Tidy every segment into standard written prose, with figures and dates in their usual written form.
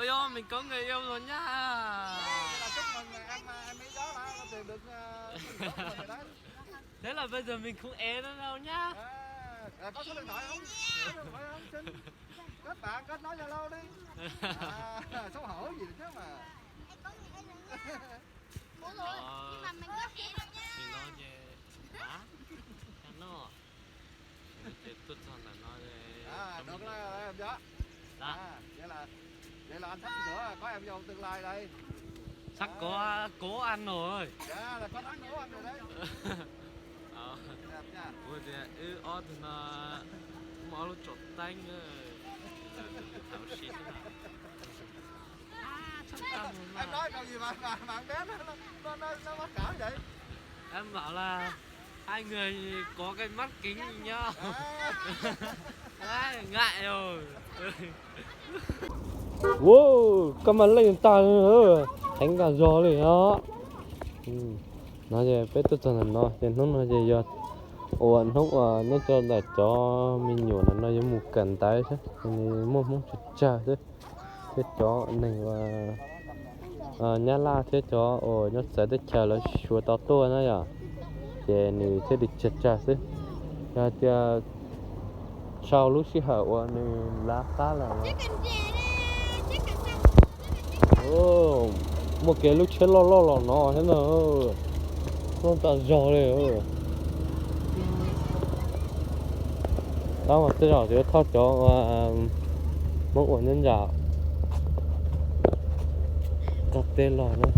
yêu, mình có người yêu rồi nhá. Chúc mừng em ấy đó đã tìm được người đấy. Thế là bây giờ mình không ế nữa đâu nhá. Có số điện thoại không? Có điện thoại không? Xin kết bạn, kết nối Zalo đi. Xấu hổ gì chứ mà. Ủa rồi, nhưng mà mình có ế đâu nha. Mình nói về hả? Nó để tốt hơn là nói về Được rồi em đó. Vậy là anh sắp sửa có em vô tương lai đây. Chắc có cố ăn rồi. Dạ là có nấu ăn rồi đấy. Đẹp nha. Ủa thì thì nó mở nó trộn tanh rồi. Thảo xịt thế nào. Chắc tao Em nói câu gì mà bạn bé nó mắc cỡ vậy? Em bảo là hai người có cái mắt kính nhìn nhau. Đấy, ngại rồi. Wow, các bạn lên tay nữa. Thánh cả giò này đó. Nó về bé tôi cho nó, đến lúc nó về giọt. Ủa lúc nó cho là cho mình nhổ là nó giống một cành tay thế. Nên một chút trà thế. Thế cho này và nhá la thế cho nó sẽ được chờ là chùa tao to nữa nhở. Thì này thế được chặt chặt thế. Thì sau lúc xí hậu này lá cá là một cái lúc chết lo nó thế nào nó ta giò này đó mà tôi rồi thì thoát cho một ổn nhân giả cặp tên lò nữa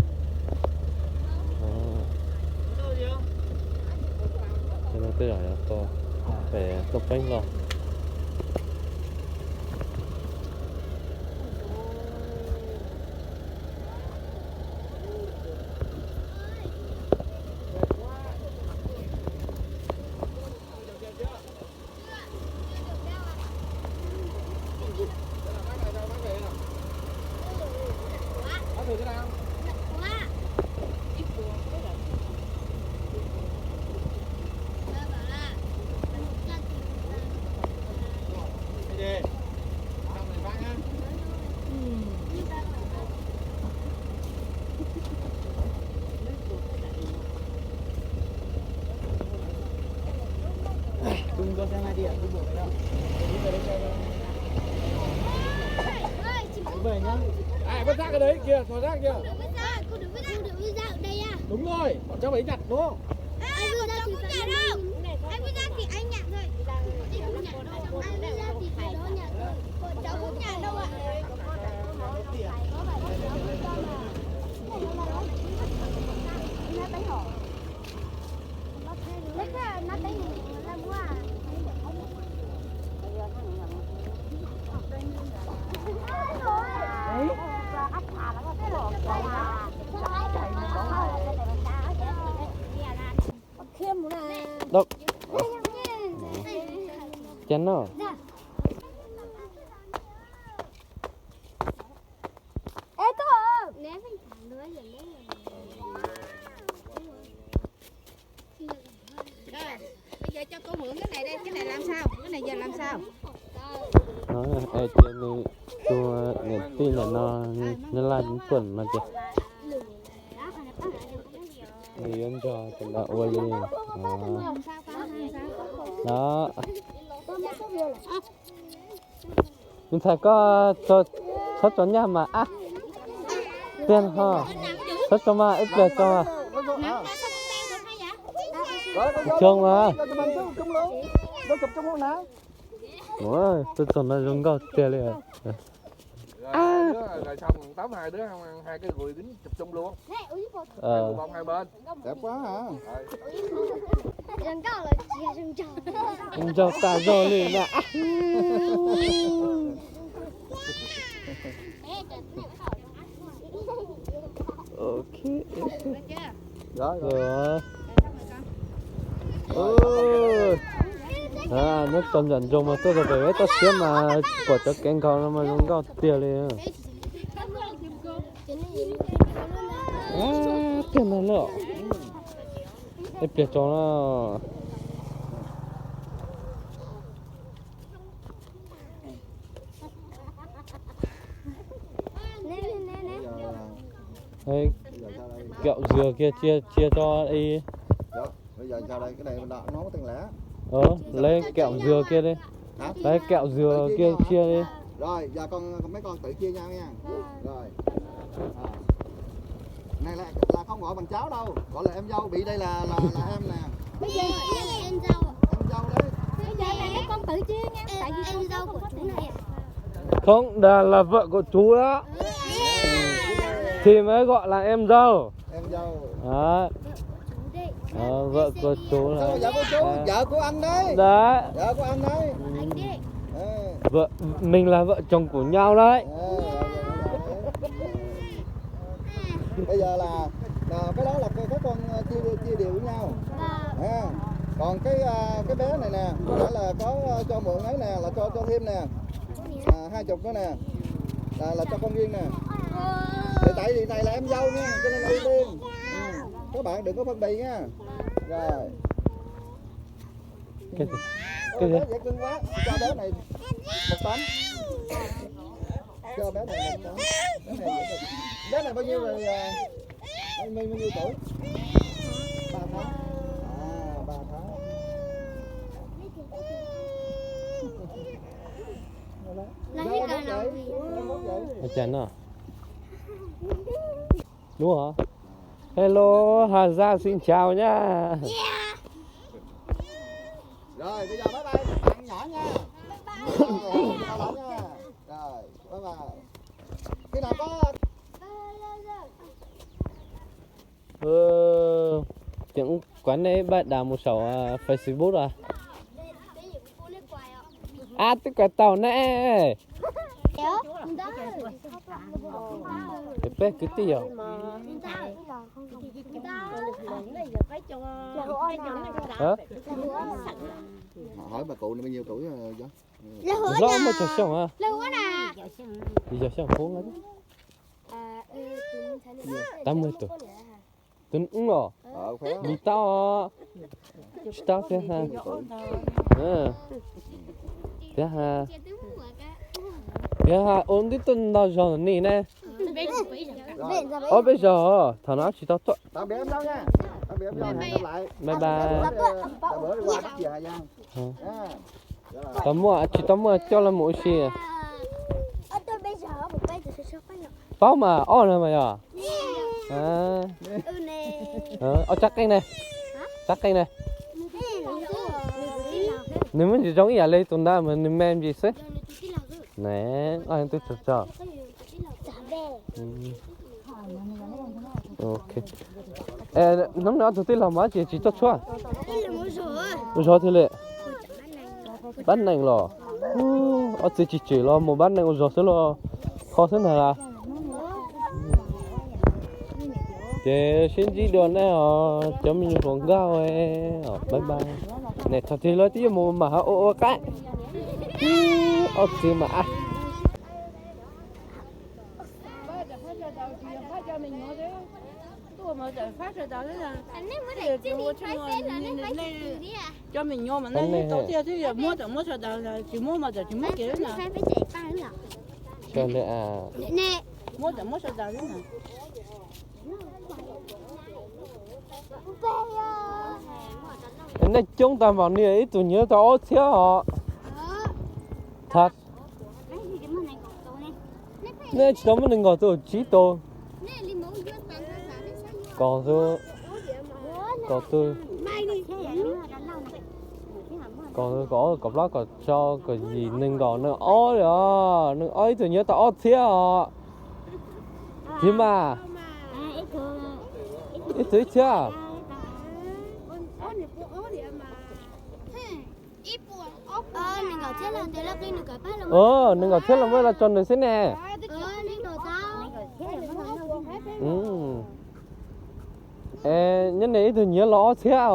thế nó tôi rồi to về cặp bánh lò Vứt rác ở đấy kìa, thổi rác kìa. Cô đừng vứt rác ở đây à? Đúng rồi, bọn cháu phải nhặt đúng không? Anh vứt rác thì phải đâu? Anh vứt rác thì anh nhặt thôi. Anh vứt rác thì phải đó nhặt thôi. Bọn cháu không nhặt đâu ạ. Đâu chén nó Ê cô nếu mình thả lưới rồi lấy Rồi, bây giờ cho cô mượn cái này làm sao? Cái này giờ làm sao? nó ai chơi này tôi nghe tin là nó là những tuần mà chứ thì em cho tận đạo quay đi đó mình phải có cho nhà mà tiền ha cho mà ít tiền cho mà chung mà Nó chụp trong món nào? ủa tôi cho nó dùng gạo tiền liền Rồi xong tóm hai đứa hai cái gùi dính chụp chung luôn. Hai bông hai bên. Đẹp quá hả? Em cho ta rồi liền nè ok Rồi nó tầm dần dùng mà tôi phải về tao xếp mà quả cho kén con mà dùng gạo tiền liền tiền này nữa em biết cho nó Đây, Bây giờ sao đây? kẹo dừa kia chia cho đi. Đó, bây giờ sao đây? Cái này nó có tiền lẻ. Lấy kẹo dừa kia đi. Hả? Lấy kẹo dừa kia chia đi. Rồi, giờ mấy con tự chia nhau nha. Rồi. À. Này là không gọi bằng cháu đâu, gọi là em dâu, bị đây là em nè. Bây giờ là em dâu. Em dâu đấy. Bây giờ này các con tự chia nha. Tại vì Em dâu của chú này à? Không, là vợ của chú đó. Thì mới gọi là em dâu. Em dâu. Đó. Vợ của chú là. Sao vợ của chú? Vợ của anh đấy. Đấy. Vợ của anh đấy. Anh đi. Vợ mình là vợ chồng của nhau đấy. Bây giờ là cái đó là các con chia đều với nhau. Còn cái bé này nè, có phải là có cho mượn ấy nè, là cho thêm nè. 20 nữa nè. Là cho con riêng nè. Tại vì này là em dâu nha, cho nên ưu tiên. Các bạn đừng có phân bì nha. Rồi. Cái gì? Dễ cưng quá. Cho bé này 1 tấm. Cho bé này 1 tấm. Bé này bao nhiêu rồi? Bao nhiêu tuổi? 3 tháng. 3 tháng. Là hết cả nào vì Ở chén à? Đúng hả? Hello, Hà Gia xin chào nhá. Rồi, bây giờ bye bye các bạn nhỏ nha. Rồi, bye bye. Khi nào có Những quán này bạn đã một số Facebook à? À, tôi có tàu nè. Cái bé cứ tiêu. Hả? hỏi bà cụ này bao nhiêu tuổi rồi đó? Rõ mà cho xong à? lâu quá nè. Bây giờ xong phố lắm. 80 tuổi. Tuấn ứng rồi. Khỏe. Đi tao. Tao thế ha. Thế ha. Thế ha, ôn đi tuần nào rồi nè nè. Bây giờ thằng nó chỉ tao thôi. Tạm biệt em đâu nha. Tạm biệt em đâu, hẹn gặp lại. Bye bye. Bữa đi qua bắt chị Hà Giang. Tao mua cho là mỗi gì à? Tôi bây giờ một cây từ sơ phát Bao mà, này mày à? Chắc cái này. Chắc cái này. Nếu mình chỉ giống ý lấy tuần đã mà nếu em gì xếp. Nè, anh tôi cho. Ok. Năm nào tôi làm mà chỉ cho chua. Rồi thì lệ. Bán nành lò. Ở chỉ lo một bán nành rồi sẽ lo khó thế này à? Để xin chỉ đường này cho mình quảng cáo ấy. Bye bye. Này thật thì nói tí một mà ô cái. Gì mà à? cho mình nhôm mà nó tổ tiên thì mua cho đầu là chỉ mua mà chỉ mua cái đó nè. phải chạy ba nữa. Cho nên à. Nè. Mua cho đầu đó nè. Nên chúng ta vào này ít tụi nhớ tao thiếu họ. Thật. Nên chỉ tao mới đừng gọi tôi chỉ tôi. Còn tôi. Còn tôi có cặp lá còn cho cái gì nên gọi nó ói rồi, nó ói tụi nhớ tao ói thiếu họ. Thế mà. Ít tuổi chưa? Nên gọi chết là mới là tròn được thế nè. Nhân này thì nhớ lo thế à?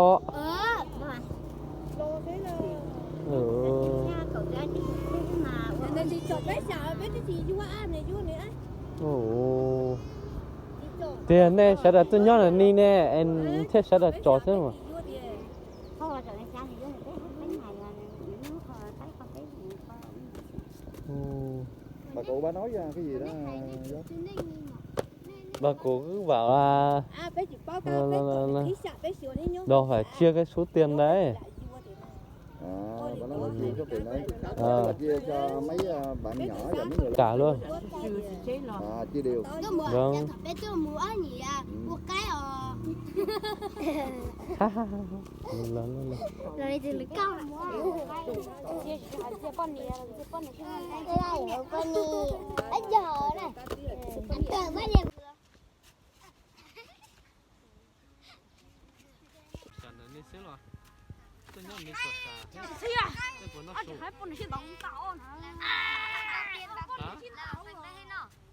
Tiền nè, sao đã tôi nhớ là ni nè, em thế sao đã trò thế mà. Bà cụ bà nói ra cái gì đó. bà cô cứ bảo là bé chỉ bao là- là- là- cái sạp bé xíu đấy nhá. đâu phải chia cái số tiền đấy. Và nó chia số tiền đấy À. là chia cho mấy bạn nhỏ và mấy người Cả luôn. chia đều. Vâng. bé tôi mua nhỉ à một cái Lớn. rồi thì lấy con con này con này bây giờ này chờ mấy đêm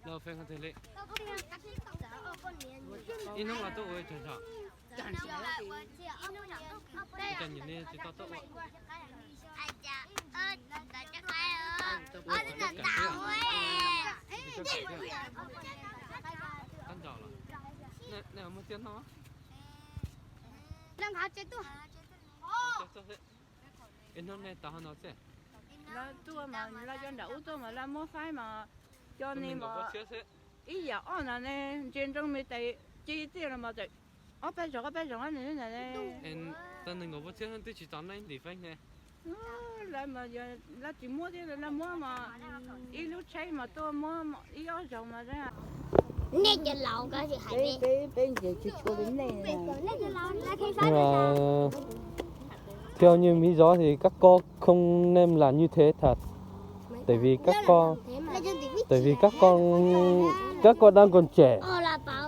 Đâu phải không thể lệ. In không là tôi ơi trời trời. Chẳng nhìn đi thì tao tốt. Ăn giỏ là. Nè một tiếng nó. đang hạt chết tôi In hôm nay tao nó sẽ. Là tôi mà là cho đậu tôi mà là mua phái mà cho nên mà ý giờ là nè trên trong mấy tay chi tiêu là mà tại bé rồi anh này nè Em tao đừng có bắt chết hơn tôi chỉ tao này thì phải nè. là mà giờ là chỉ mua thế là mua mà ý lúc cháy mà tôi mua ý ở rộng mà đấy à nghe trên lầu coi thì hãy bên chỉ cho đến này lên trên lầu là khi Nhưng mà theo như lý do thì các con không nên làm như thế thật. Tại vì các con đang còn trẻ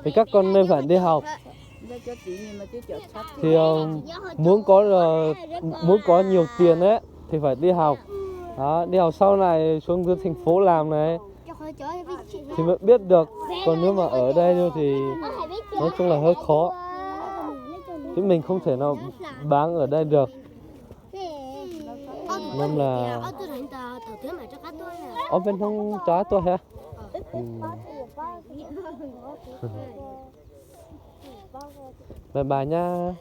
thì các con nên phải đi học. Thì muốn có nhiều tiền ấy thì phải đi học. Đó, đi học sau này xuống thành phố làm này thì mới biết được. Còn nếu mà ở đây thôi thì nói chung là hơi khó. Chứ mình không thể nào bán ở đây được. Nên là ở bên trong trái tôi hả? Bye bye nha.